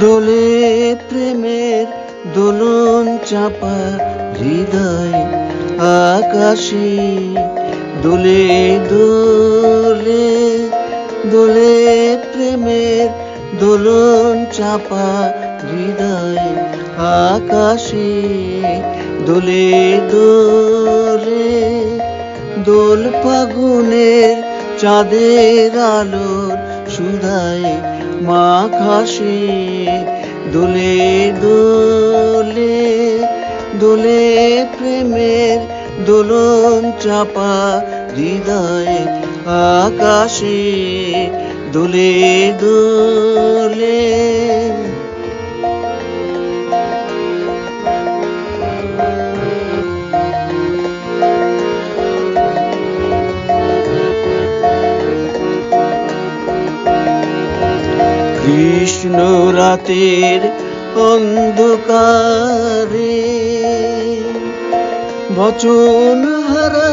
দোলে প্রেমের দোলন চাপা হৃদয় আকাশে দোলে দোলে দোলে প্রেমের দোলন চাপা হৃদয় আকাশে দোলে দোলে দোল ফাগুনের চাঁদের আলোর সুধায় মাখাসে দোলে দোলে দোলে প্রেমের দোলন চাপা হৃদয় আকাশে দোলে দোলে কৃষ্ণ রাতের অন্ধকারে বচন হারা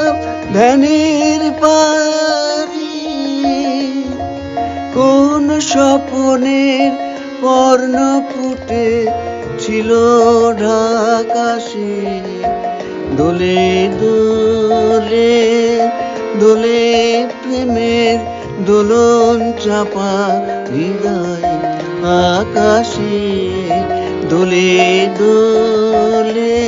ধ্যানের পারি কোন স্বপনের পর্ণ ফুটে ছিল ঢাকাশে দোলে দোলে দোলে প্রেমের দোলন চাপা হৃদয় আকাশে দোলে দোলে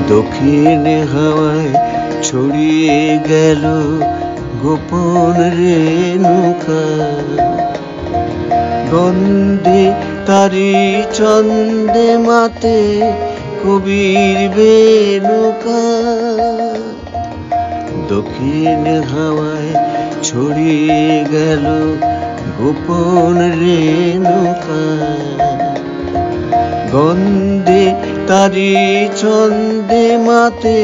দক্ষিণ হাওয়ায় ছড়িয়ে গেল গোপন রেণুকা গন্ধে তারি ছন্দে মাতে কবির বেনুকা দক্ষিণ হাওয়ায় ছড়িয়ে গেল গোপন রেণুকা গন্ধে তারি ছন্দে মাতে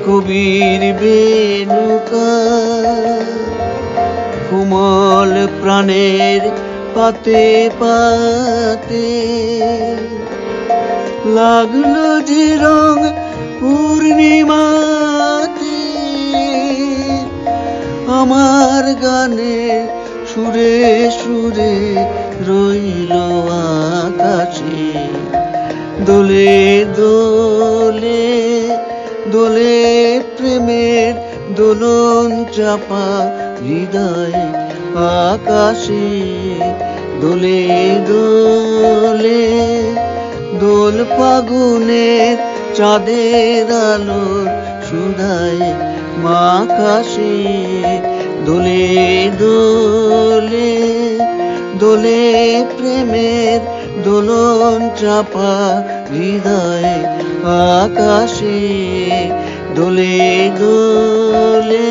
কবির বেনুকা কোমল প্রাণের পাতে পাতে লাগলো যে রং পূর্ণিমাতে আমার গানে সুরে সুরে রইল আকাশে দোলে দোলে দোলে প্রেমের দোলন চাপা হৃদয় আকাশে দোলে দোলে দোল ফাগুনের চাঁদের আলোর সুধায় মাখাসে দোলে দোলে দোলে প্রেমের দোলন চাপা হৃদয় আকাশে দোলে দোলে